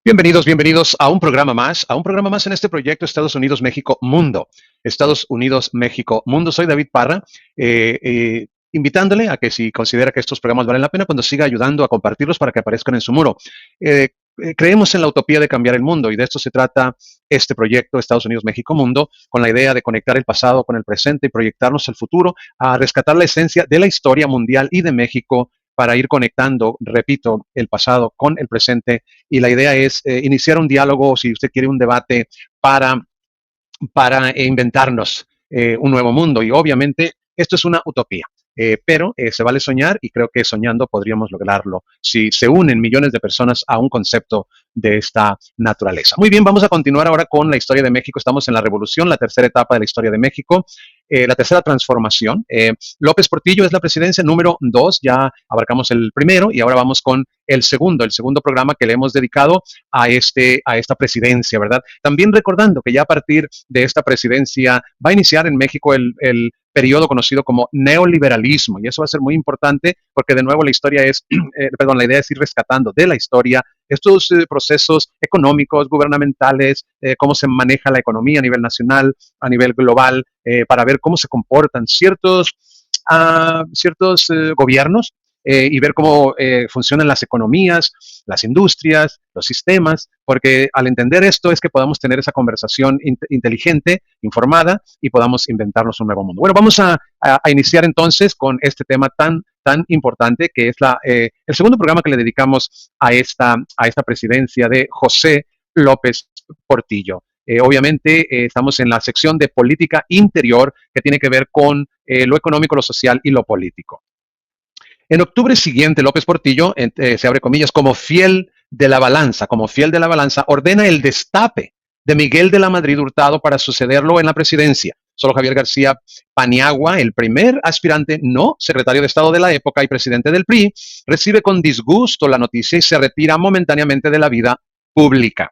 Bienvenidos a un programa más en este proyecto Estados Unidos, México, Mundo. Estados Unidos, México, Mundo. Soy David Parra, invitándole a que si considera que estos programas valen la pena, pues nos siga ayudando a compartirlos para que aparezcan en su muro. Eh, Creemos en la utopía de cambiar el mundo y de esto se trata este proyecto Estados Unidos, México, Mundo, con la idea de conectar el pasado con el presente y proyectarnos el futuro, a rescatar la esencia de la historia mundial y de México para ir conectando, repito, el pasado con el presente. Y la idea es iniciar un diálogo, si usted quiere un debate, para, para inventarnos un nuevo mundo. Y obviamente esto es una utopía. Pero se vale soñar y creo que soñando podríamos lograrlo si se unen millones de personas a un concepto de esta naturaleza. Muy bien, vamos a continuar ahora con la historia de México. Estamos en la revolución, la tercera etapa de la historia de México, la tercera transformación. López Portillo es la presidencia número 2, ya abarcamos el primero y ahora vamos con el segundo programa que le hemos dedicado a esta presidencia, ¿verdad? También recordando que ya a partir de esta presidencia va a iniciar en México el periodo conocido como neoliberalismo, y eso va a ser muy importante porque de nuevo la historia es, la idea es ir rescatando de la historia estos procesos económicos, gubernamentales, cómo se maneja la economía a nivel nacional, a nivel global, para ver cómo se comportan ciertos gobiernos y ver cómo funcionan las economías, las industrias, los sistemas, porque al entender esto es que podamos tener esa conversación inteligente, informada y podamos inventarnos un nuevo mundo. Bueno, vamos a iniciar entonces con este tema tan importante que es el segundo programa que le dedicamos a esta presidencia de José López Portillo. Obviamente estamos en la sección de política interior que tiene que ver con lo económico, lo social y lo político. En octubre siguiente, López Portillo, se abre comillas, como fiel de la balanza, ordena el destape de Miguel de la Madrid Hurtado para sucederlo en la presidencia. Solo Javier García Paniagua, el primer aspirante no secretario de Estado de la época y presidente del PRI, recibe con disgusto la noticia y se retira momentáneamente de la vida pública.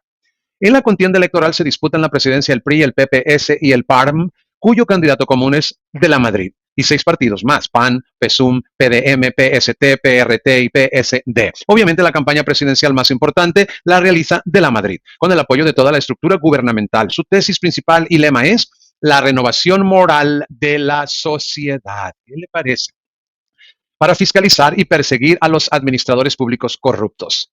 En la contienda electoral se disputan la presidencia el PRI, el PPS y el PARM, cuyo candidato común es de la Madrid, y 6 partidos más, PAN, PSUM, PDM, PST, PRT y PSD. Obviamente la campaña presidencial más importante la realiza de la Madrid, con el apoyo de toda la estructura gubernamental. Su tesis principal y lema es la renovación moral de la sociedad. ¿Qué le parece? Para fiscalizar y perseguir a los administradores públicos corruptos.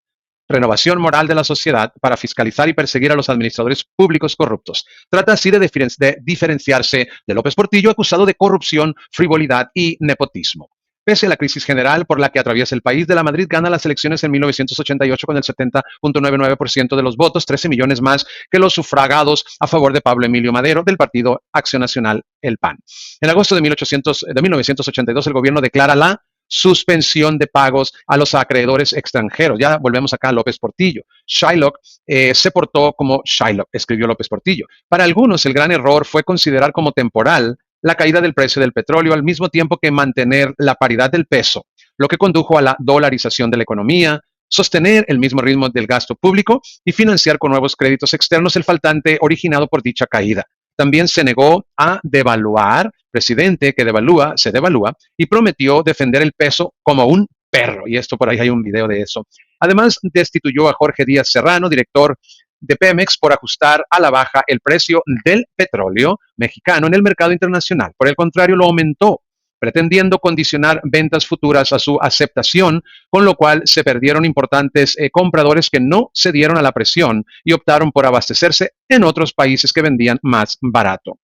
Renovación moral de la sociedad para fiscalizar y perseguir a los administradores públicos corruptos. Trata así de diferenciarse de López Portillo, acusado de corrupción, frivolidad y nepotismo. Pese a la crisis general por la que atraviesa el país, de la Madrid gana las elecciones en 1988 con el 70.99% de los votos, 13 millones más que los sufragados a favor de Pablo Emilio Madero del Partido Acción Nacional, el PAN. En agosto de 1982 el gobierno declara la suspensión de pagos a los acreedores extranjeros. Ya volvemos acá a López Portillo. Shylock se portó como Shylock, escribió López Portillo. Para algunos, el gran error fue considerar como temporal la caída del precio del petróleo al mismo tiempo que mantener la paridad del peso, lo que condujo a la dolarización de la economía, sostener el mismo ritmo del gasto público y financiar con nuevos créditos externos el faltante originado por dicha caída. También se negó a devaluar, presidente que devalúa, se devalúa, y prometió defender el peso como un perro. Y esto por ahí hay un video de eso. Además, destituyó a Jorge Díaz Serrano, director de Pemex, por ajustar a la baja el precio del petróleo mexicano en el mercado internacional. Por el contrario, lo aumentó, pretendiendo condicionar ventas futuras a su aceptación, con lo cual se perdieron importantes compradores que no cedieron a la presión y optaron por abastecerse en otros países que vendían más barato.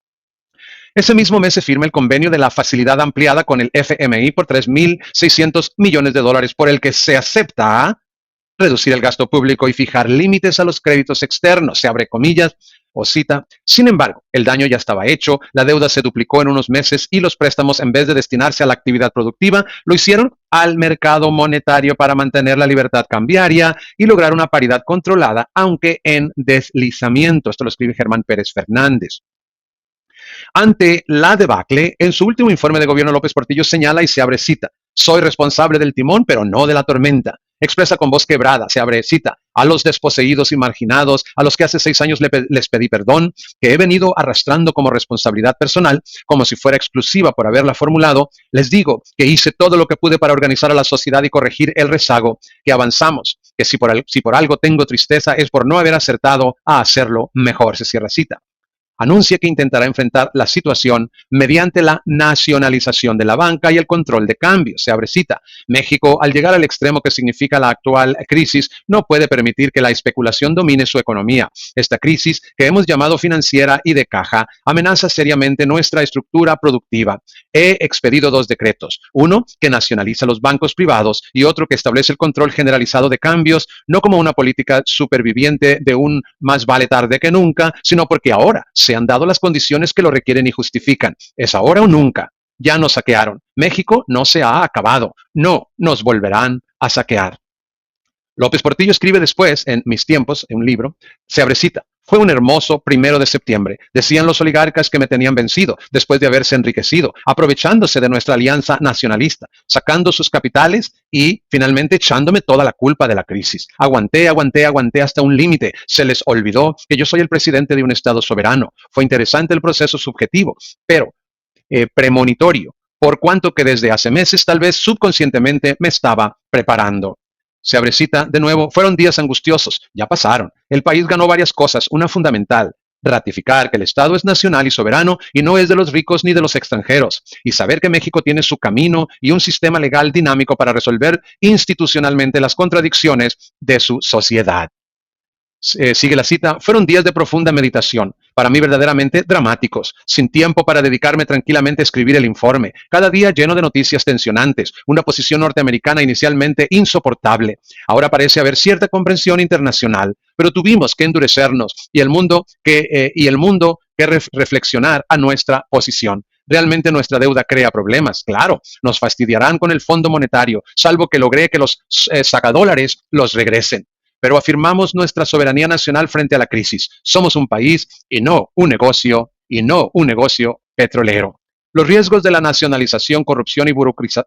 Ese mismo mes se firma el convenio de la facilidad ampliada con el FMI por 3.600 millones de dólares, por el que se acepta reducir el gasto público y fijar límites a los créditos externos, se abre comillas o cita. Sin embargo, el daño ya estaba hecho, la deuda se duplicó en unos meses y los préstamos, en vez de destinarse a la actividad productiva, lo hicieron al mercado monetario para mantener la libertad cambiaria y lograr una paridad controlada, aunque en deslizamiento. Esto lo escribe Germán Pérez Fernández. Ante la debacle, en su último informe de gobierno, López Portillo señala y se abre cita: soy responsable del timón, pero no de la tormenta. Expresa con voz quebrada, se abre cita: a los desposeídos y marginados, a los que hace 6 años les pedí perdón, que he venido arrastrando como responsabilidad personal, como si fuera exclusiva por haberla formulado, les digo que hice todo lo que pude para organizar a la sociedad y corregir el rezago, que avanzamos, que si por algo tengo tristeza es por no haber acertado a hacerlo mejor, se cierra cita. Anuncia que intentará enfrentar la situación mediante la nacionalización de la banca y el control de cambios. Se abre cita. México, al llegar al extremo que significa la actual crisis, no puede permitir que la especulación domine su economía. Esta crisis, que hemos llamado financiera y de caja, amenaza seriamente nuestra estructura productiva. He expedido dos decretos, uno que nacionaliza los bancos privados y otro que establece el control generalizado de cambios, no como una política superviviente de un más vale tarde que nunca, sino porque ahora se han dado las condiciones que lo requieren y justifican. Es ahora o nunca. Ya nos saquearon. México no se ha acabado. No nos volverán a saquear. López Portillo escribe después, en Mis tiempos, en un libro, se abre cita. Fue un hermoso 1 de septiembre. Decían los oligarcas que me tenían vencido, después de haberse enriquecido, aprovechándose de nuestra alianza nacionalista, sacando sus capitales y finalmente echándome toda la culpa de la crisis. Aguanté hasta un límite. Se les olvidó que yo soy el presidente de un Estado soberano. Fue interesante el proceso subjetivo, pero premonitorio, por cuanto que desde hace meses tal vez subconscientemente me estaba preparando. Se abre cita de nuevo, fueron días angustiosos, ya pasaron. El país ganó varias cosas, una fundamental, ratificar que el Estado es nacional y soberano y no es de los ricos ni de los extranjeros, y saber que México tiene su camino y un sistema legal dinámico para resolver institucionalmente las contradicciones de su sociedad. Sigue la cita, fueron días de profunda meditación, para mí verdaderamente dramáticos, sin tiempo para dedicarme tranquilamente a escribir el informe, cada día lleno de noticias tensionantes, una posición norteamericana inicialmente insoportable. Ahora parece haber cierta comprensión internacional, pero tuvimos que endurecernos y el mundo que reflexionar a nuestra posición. Realmente nuestra deuda crea problemas, claro, nos fastidiarán con el Fondo Monetario, salvo que logré que los sacadólares los regresen. Pero afirmamos nuestra soberanía nacional frente a la crisis. Somos un país y no un negocio petrolero. Los riesgos de la nacionalización, corrupción y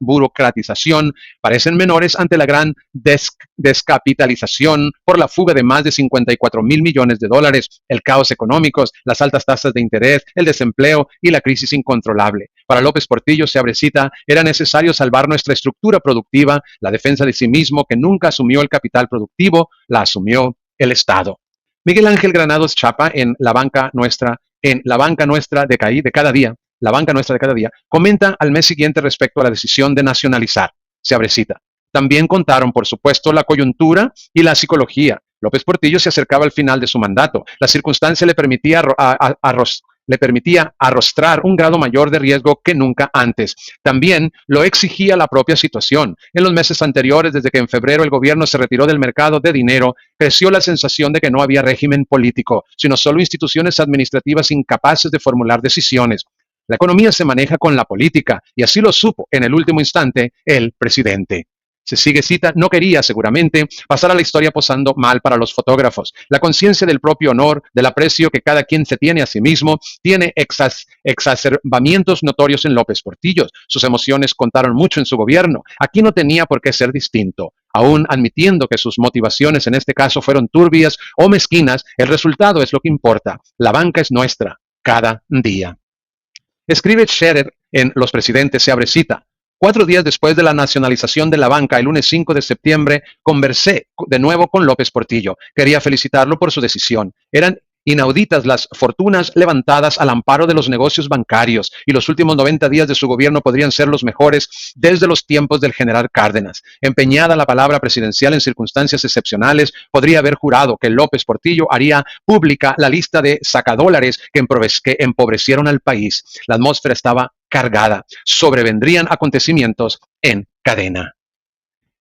burocratización parecen menores ante la gran descapitalización por la fuga de más de 54,000 millones de dólares, el caos económico, las altas tasas de interés, el desempleo y la crisis incontrolable. Para López Portillo, se abre cita, era necesario salvar nuestra estructura productiva, la defensa de sí mismo, que nunca asumió el capital productivo, la asumió el Estado. Miguel Ángel Granados Chapa, en La Banca Nuestra de cada día, La Banca Nuestra de cada día, comenta al mes siguiente respecto a la decisión de nacionalizar. Se abre cita. También contaron, por supuesto, la coyuntura y la psicología. López Portillo se acercaba al final de su mandato. La circunstancia le permitía arrostrar un grado mayor de riesgo que nunca antes. También lo exigía la propia situación. En los meses anteriores, desde que en febrero el gobierno se retiró del mercado de dinero, creció la sensación de que no había régimen político, sino solo instituciones administrativas incapaces de formular decisiones. La economía se maneja con la política, y así lo supo en el último instante el presidente. Se sigue cita, no quería seguramente pasar a la historia posando mal para los fotógrafos. La conciencia del propio honor, del aprecio que cada quien se tiene a sí mismo, tiene exacerbamientos notorios en López Portillo. Sus emociones contaron mucho en su gobierno. Aquí no tenía por qué ser distinto. Aún admitiendo que sus motivaciones en este caso fueron turbias o mezquinas, el resultado es lo que importa. La banca es nuestra, cada día. Escribe Scherer en Los presidentes, se abre cita. 4 días después de la nacionalización de la banca, el lunes 5 de septiembre, conversé de nuevo con López Portillo. Quería felicitarlo por su decisión. Eran inauditas las fortunas levantadas al amparo de los negocios bancarios, y los últimos 90 días de su gobierno podrían ser los mejores desde los tiempos del general Cárdenas. Empeñada la palabra presidencial en circunstancias excepcionales, podría haber jurado que López Portillo haría pública la lista de sacadólares que empobrecieron al país. La atmósfera estaba cargada. Sobrevendrían acontecimientos en cadena.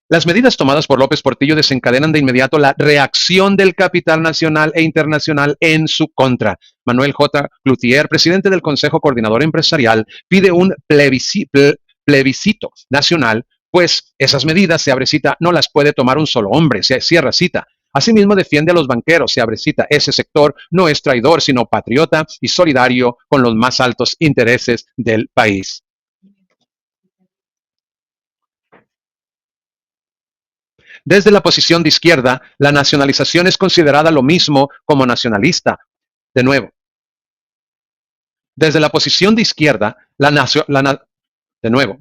Las medidas tomadas por López Portillo desencadenan de inmediato la reacción del capital nacional e internacional en su contra. Manuel J. Cloutier, presidente del Consejo Coordinador Empresarial, pide un plebiscito nacional, pues esas medidas, se abre cita, no las puede tomar un solo hombre, se cierra cita. Asimismo defiende a los banqueros, se abre cita, ese sector no es traidor, sino patriota y solidario con los más altos intereses del país. Desde la posición de izquierda, la nacionalización es considerada lo mismo como nacionalista. De nuevo, desde la posición de izquierda, de nuevo,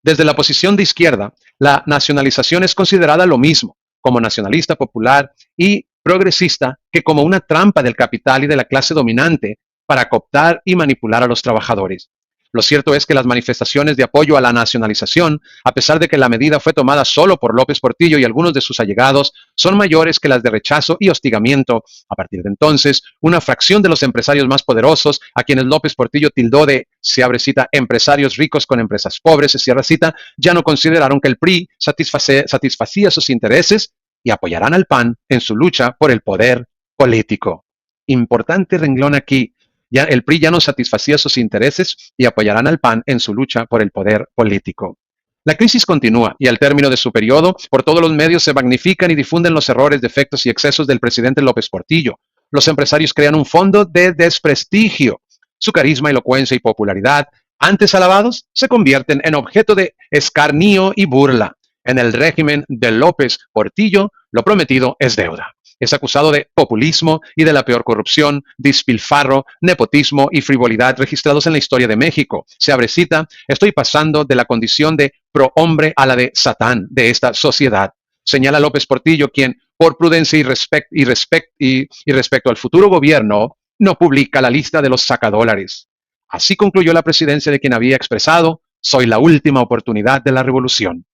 desde la posición de izquierda, la nacionalización es considerada lo mismo como nacionalista popular y progresista que como una trampa del capital y de la clase dominante para cooptar y manipular a los trabajadores. Lo cierto es que las manifestaciones de apoyo a la nacionalización, a pesar de que la medida fue tomada solo por López Portillo y algunos de sus allegados, son mayores que las de rechazo y hostigamiento. A partir de entonces, una fracción de los empresarios más poderosos, a quienes López Portillo tildó de, se abre cita, empresarios ricos con empresas pobres, se cierra cita, ya no consideraron que el PRI satisfacía sus intereses y apoyarán al PAN en su lucha por el poder político. Importante renglón aquí. Ya el PRI ya no satisfacía sus intereses y apoyarán al PAN en su lucha por el poder político. La crisis continúa y al término de su periodo, por todos los medios se magnifican y difunden los errores, defectos y excesos del presidente López Portillo. Los empresarios crean un fondo de desprestigio. Su carisma, elocuencia y popularidad, antes alabados, se convierten en objeto de escarnio y burla. En el régimen de López Portillo, lo prometido es deuda. Es acusado de populismo y de la peor corrupción, despilfarro, nepotismo y frivolidad registrados en la historia de México. Se abre cita, estoy pasando de la condición de prohombre a la de Satán de esta sociedad. Señala López Portillo, quien, por prudencia y respecto al futuro gobierno, no publica la lista de los sacadólares. Así concluyó la presidencia de quien había expresado, soy la última oportunidad de la revolución.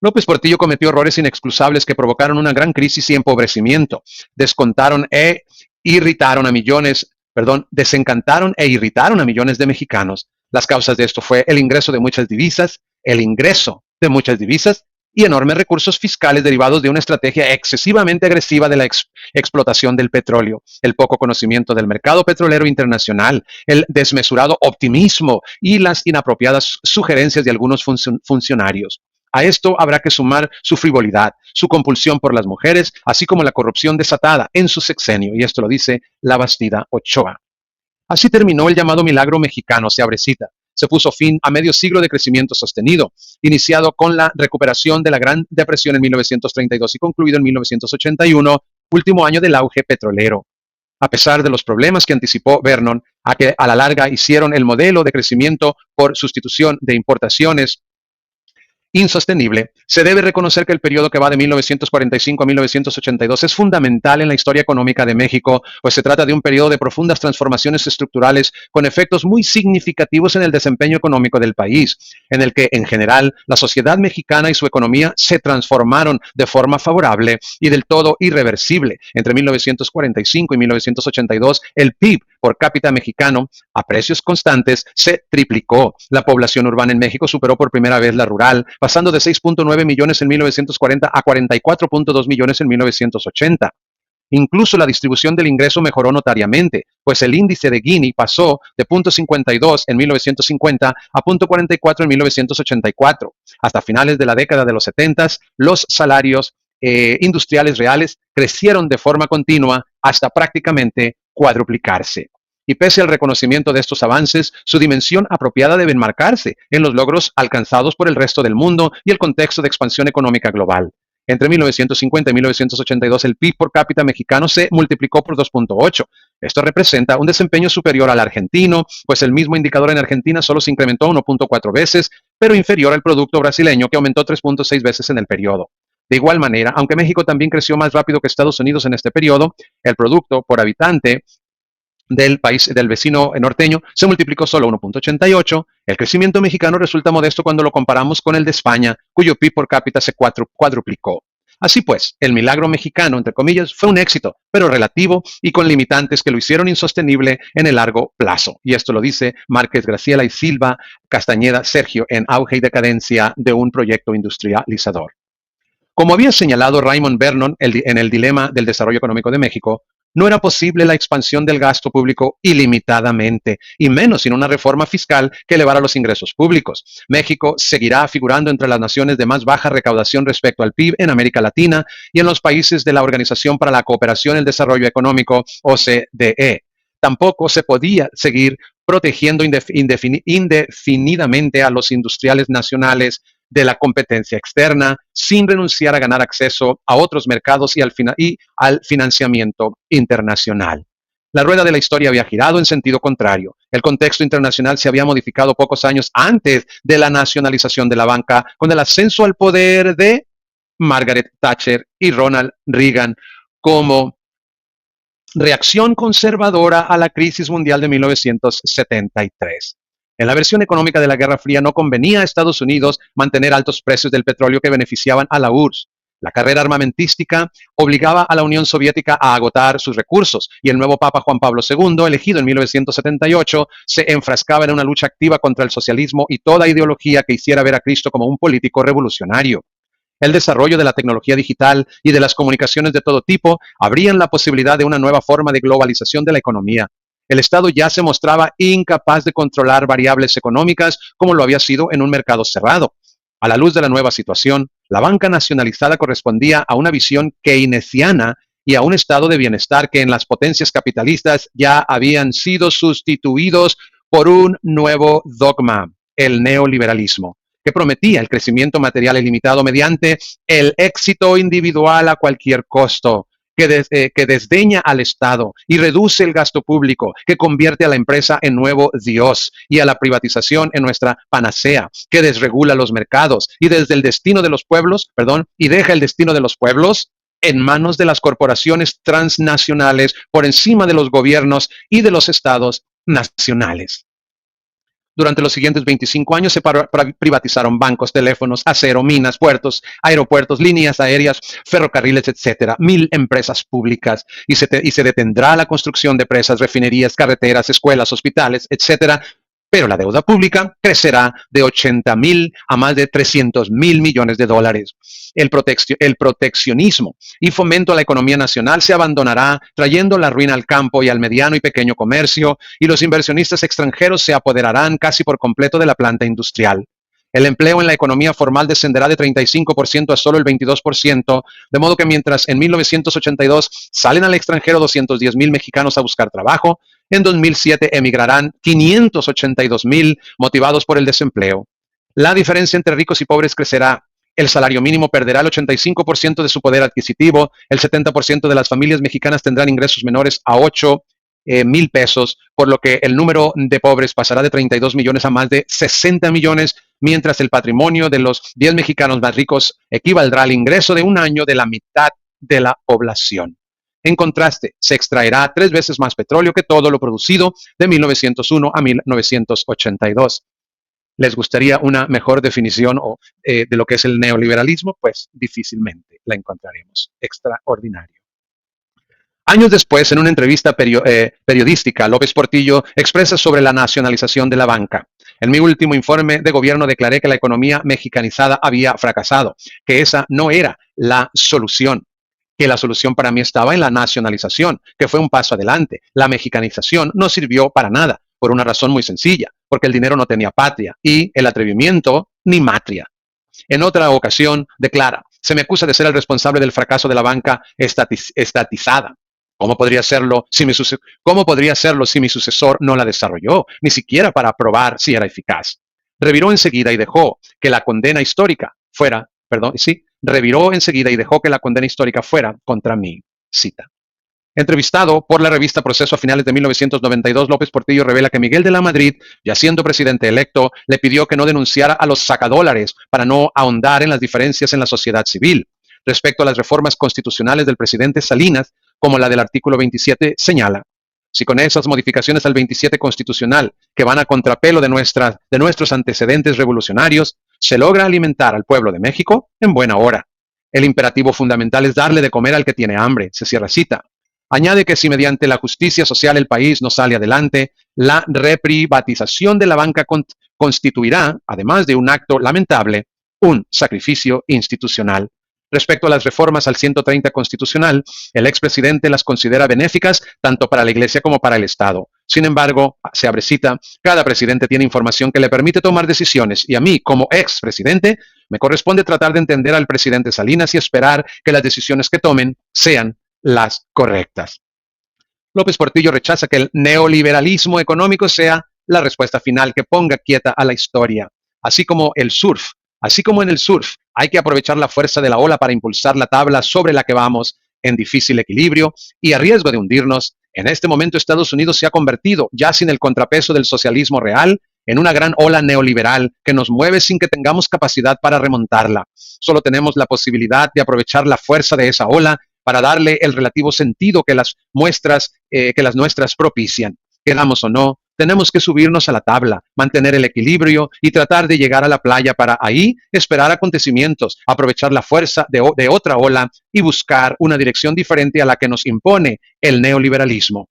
López Portillo cometió errores inexcusables que provocaron una gran crisis y empobrecimiento. Desencantaron e irritaron a millones de mexicanos. Las causas de esto fue el ingreso de muchas divisas y enormes recursos fiscales derivados de una estrategia excesivamente agresiva de la explotación del petróleo, el poco conocimiento del mercado petrolero internacional, el desmesurado optimismo y las inapropiadas sugerencias de algunos funcionarios. A esto habrá que sumar su frivolidad, su compulsión por las mujeres, así como la corrupción desatada en su sexenio, y esto lo dice la Bastida Ochoa. Así terminó el llamado milagro mexicano, se abre cita. Se puso fin a medio siglo de crecimiento sostenido, iniciado con la recuperación de la Gran Depresión en 1932 y concluido en 1981, último año del auge petrolero. A pesar de los problemas que anticipó Vernon, a que a la larga hicieron el modelo de crecimiento por sustitución de importaciones insostenible, se debe reconocer que el periodo que va de 1945 a 1982 es fundamental en la historia económica de México, pues se trata de un periodo de profundas transformaciones estructurales con efectos muy significativos en el desempeño económico del país, en el que, en general, la sociedad mexicana y su economía se transformaron de forma favorable y del todo irreversible. Entre 1945 y 1982, el PIB por cápita mexicano, a precios constantes, se triplicó. La población urbana en México superó por primera vez la rural, pasando de 6.9 millones en 1940 a 44.2 millones en 1980. Incluso la distribución del ingreso mejoró notariamente, pues el índice de Gini pasó de 0.52 en 1950 a 0.44 en 1984. Hasta finales de la década de los 70, los salarios industriales reales crecieron de forma continua hasta prácticamente cuadruplicarse. Y pese al reconocimiento de estos avances, su dimensión apropiada debe enmarcarse en los logros alcanzados por el resto del mundo y el contexto de expansión económica global. Entre 1950 y 1982, el PIB por cápita mexicano se multiplicó por 2.8. Esto representa un desempeño superior al argentino, pues el mismo indicador en Argentina solo se incrementó 1.4 veces, pero inferior al producto brasileño, que aumentó 3.6 veces en el periodo. De igual manera, aunque México también creció más rápido que Estados Unidos en este periodo, el producto por habitante del país del vecino norteño se multiplicó solo 1.88. El crecimiento mexicano resulta modesto cuando lo comparamos con el de España, cuyo PIB por cápita se cuadruplicó. Así pues, el milagro mexicano, entre comillas, fue un éxito, pero relativo y con limitantes que lo hicieron insostenible en el largo plazo. Y esto lo dice Márquez, Graciela y Silva Castañeda Sergio en Auge y decadencia de un proyecto industrializador. Como había señalado Raymond Vernon en el dilema del desarrollo económico de México, no era posible la expansión del gasto público ilimitadamente, y menos sin una reforma fiscal que elevara los ingresos públicos. México seguirá figurando entre las naciones de más baja recaudación respecto al PIB en América Latina y en los países de la Organización para la Cooperación y el Desarrollo Económico, OCDE. Tampoco se podía seguir protegiendo indefinidamente a los industriales nacionales de la competencia externa, sin renunciar a ganar acceso a otros mercados y al financiamiento internacional. La rueda de la historia había girado en sentido contrario. El contexto internacional se había modificado pocos años antes de la nacionalización de la banca, con el ascenso al poder de Margaret Thatcher y Ronald Reagan como reacción conservadora a la crisis mundial de 1973. En la versión económica de la Guerra Fría no convenía a Estados Unidos mantener altos precios del petróleo que beneficiaban a la URSS. La carrera armamentística obligaba a la Unión Soviética a agotar sus recursos y el nuevo Papa Juan Pablo II, elegido en 1978, se enfrascaba en una lucha activa contra el socialismo y toda ideología que hiciera ver a Cristo como un político revolucionario. El desarrollo de la tecnología digital y de las comunicaciones de todo tipo abrían la posibilidad de una nueva forma de globalización de la economía. El Estado ya se mostraba incapaz de controlar variables económicas como lo había sido en un mercado cerrado. A la luz de la nueva situación, la banca nacionalizada correspondía a una visión keynesiana y a un estado de bienestar que en las potencias capitalistas ya habían sido sustituidos por un nuevo dogma, el neoliberalismo, que prometía el crecimiento material ilimitado mediante el éxito individual a cualquier costo, que desdeña al Estado y reduce el gasto público, que convierte a la empresa en nuevo Dios y a la privatización en nuestra panacea, que desregula los mercados y desde el destino de los pueblos, y deja el destino de los pueblos en manos de las corporaciones transnacionales por encima de los gobiernos y de los estados nacionales. Durante los siguientes 25 años se privatizaron bancos, teléfonos, acero, minas, puertos, aeropuertos, líneas aéreas, ferrocarriles, etcétera. 1,000 empresas públicas y se detendrá la construcción de presas, refinerías, carreteras, escuelas, hospitales, etcétera. Pero la deuda pública crecerá de 80,000 a más de 300,000 millones de dólares. El proteccionismo y fomento a la economía nacional se abandonará, trayendo la ruina al campo y al mediano y pequeño comercio, y los inversionistas extranjeros se apoderarán casi por completo de la planta industrial. El empleo en la economía formal descenderá de 35% a solo el 22%, de modo que mientras en 1982 salen al extranjero 210,000 mexicanos a buscar trabajo, en 2007 emigrarán 582,000 motivados por el desempleo. La diferencia entre ricos y pobres crecerá. El salario mínimo perderá el 85% de su poder adquisitivo. El 70% de las familias mexicanas tendrán ingresos menores a 8,000 pesos, por lo que el número de pobres pasará de 32 millones a más de 60 millones, mientras el patrimonio de los 10 mexicanos más ricos equivaldrá al ingreso de un año de la mitad de la población. En contraste, se extraerá 3 veces más petróleo que todo lo producido de 1901 a 1982. ¿Les gustaría una mejor definición de lo que es el neoliberalismo? Pues difícilmente la encontraremos. Extraordinario. Años después, en una entrevista periodística, López Portillo expresa sobre la nacionalización de la banca. En mi último informe de gobierno declaré que la economía mexicanizada había fracasado, que esa no era la solución, que la solución para mí estaba en la nacionalización, que fue un paso adelante. La mexicanización no sirvió para nada, por una razón muy sencilla, porque el dinero no tenía patria y el atrevimiento ni matria. En otra ocasión declara, se me acusa de ser el responsable del fracaso de la banca estatizada. ¿Cómo podría serlo si mi sucesor no la desarrolló, ni siquiera para probar si era eficaz? Reviró enseguida y dejó que la condena histórica fuera contra mí. Cita. Entrevistado por la revista Proceso a finales de 1992, López Portillo revela que Miguel de la Madrid, ya siendo presidente electo, le pidió que no denunciara a los sacadólares para no ahondar en las diferencias en la sociedad civil. Respecto a las reformas constitucionales del presidente Salinas, como la del artículo 27, señala, si con esas modificaciones al 27 constitucional, que van a contrapelo de nuestros antecedentes revolucionarios, se logra alimentar al pueblo de México, en buena hora. El imperativo fundamental es darle de comer al que tiene hambre, se cierra cita. Añade que si mediante la justicia social el país no sale adelante, la reprivatización de la banca constituirá, además de un acto lamentable, un sacrificio institucional. Respecto a las reformas al 130 constitucional, el expresidente las considera benéficas tanto para la Iglesia como para el Estado. Sin embargo, se abre cita, cada presidente tiene información que le permite tomar decisiones y a mí, como expresidente, me corresponde tratar de entender al presidente Salinas y esperar que las decisiones que tomen sean las correctas. López Portillo rechaza que el neoliberalismo económico sea la respuesta final que ponga quieta a la historia, así como en el surf, hay que aprovechar la fuerza de la ola para impulsar la tabla sobre la que vamos en difícil equilibrio y a riesgo de hundirnos. En este momento Estados Unidos se ha convertido, ya sin el contrapeso del socialismo real, en una gran ola neoliberal que nos mueve sin que tengamos capacidad para remontarla. Solo tenemos la posibilidad de aprovechar la fuerza de esa ola para darle el relativo sentido que las nuestras propician. Queramos o no, tenemos que subirnos a la tabla, mantener el equilibrio y tratar de llegar a la playa para ahí esperar acontecimientos, aprovechar la fuerza de otra ola y buscar una dirección diferente a la que nos impone el neoliberalismo.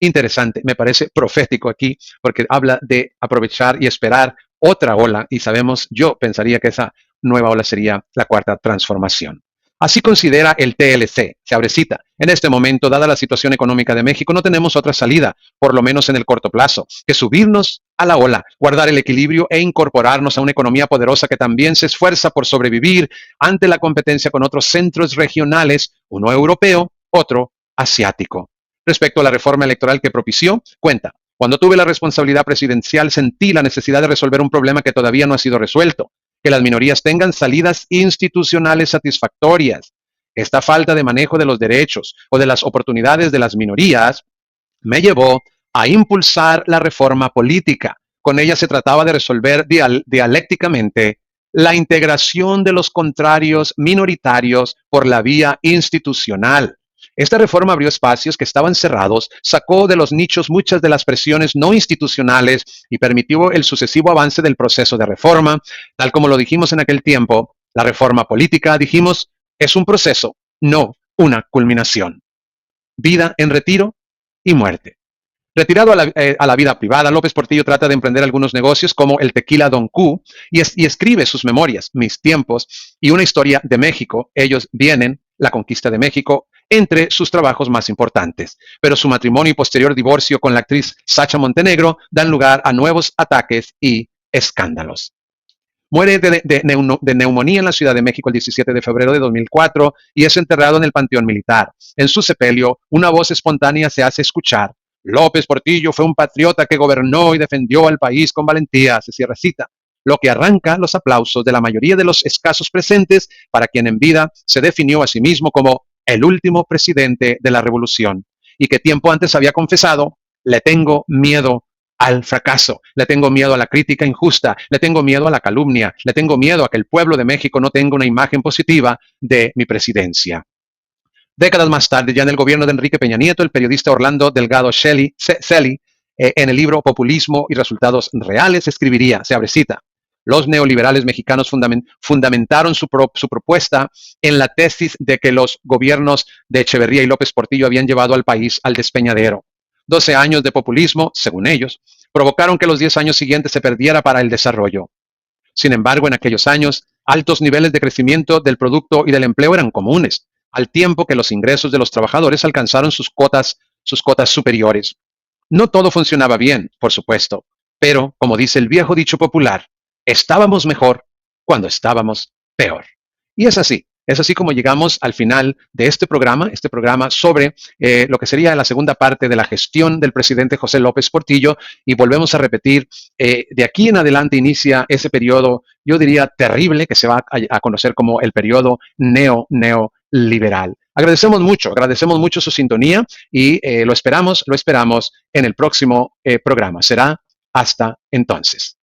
Interesante, me parece profético aquí, porque habla de aprovechar y esperar otra ola, y sabemos, yo pensaría que esa nueva ola sería la cuarta transformación. Así considera el TLC, se abrecita. En este momento, dada la situación económica de México, no tenemos otra salida, por lo menos en el corto plazo, que subirnos a la ola, guardar el equilibrio e incorporarnos a una economía poderosa que también se esfuerza por sobrevivir ante la competencia con otros centros regionales, uno europeo, otro asiático. Respecto a la reforma electoral que propició, cuenta, cuando tuve la responsabilidad presidencial sentí la necesidad de resolver un problema que todavía no ha sido resuelto, que las minorías tengan salidas institucionales satisfactorias. Esta falta de manejo de los derechos o de las oportunidades de las minorías me llevó a impulsar la reforma política. Con ella se trataba de resolver dialécticamente la integración de los contrarios minoritarios por la vía institucional. Esta reforma abrió espacios que estaban cerrados, sacó de los nichos muchas de las presiones no institucionales y permitió el sucesivo avance del proceso de reforma. Tal como lo dijimos en aquel tiempo, la reforma política, dijimos, es un proceso, no una culminación. Vida en retiro y muerte. Retirado a la vida privada, López Portillo trata de emprender algunos negocios como el Tequila Don Q y escribe sus memorias, Mis tiempos, y una historia de México. Ellos vienen, la conquista de México, entre sus trabajos más importantes. Pero su matrimonio y posterior divorcio con la actriz Sacha Montenegro dan lugar a nuevos ataques y escándalos. Muere de neumonía en la Ciudad de México el 17 de febrero de 2004 y es enterrado en el Panteón Militar. En su sepelio, una voz espontánea se hace escuchar. López Portillo fue un patriota que gobernó y defendió al país con valentía, se cierra cita, lo que arranca los aplausos de la mayoría de los escasos presentes para quien en vida se definió a sí mismo como el último presidente de la revolución y que tiempo antes había confesado, le tengo miedo al fracaso, le tengo miedo a la crítica injusta, le tengo miedo a la calumnia, le tengo miedo a que el pueblo de México no tenga una imagen positiva de mi presidencia. Décadas más tarde, ya en el gobierno de Enrique Peña Nieto, el periodista Orlando Delgado Celi, en el libro Populismo y Resultados Reales, escribiría, se abre cita, los neoliberales mexicanos fundamentaron su propuesta en la tesis de que los gobiernos de Echeverría y López Portillo habían llevado al país al despeñadero. 12 años de populismo, según ellos, provocaron que los 10 años siguientes se perdiera para el desarrollo. Sin embargo, en aquellos años, altos niveles de crecimiento del producto y del empleo eran comunes, al tiempo que los ingresos de los trabajadores alcanzaron sus cotas superiores. No todo funcionaba bien, por supuesto, pero, como dice el viejo dicho popular, estábamos mejor cuando estábamos peor. Y es así como llegamos al final de este programa sobre lo que sería la segunda parte de la gestión del presidente José López Portillo, y volvemos a repetir, de aquí en adelante inicia ese periodo, yo diría terrible, que se va a conocer como el periodo neoliberal. Agradecemos mucho su sintonía y lo esperamos en el próximo programa. Será hasta entonces.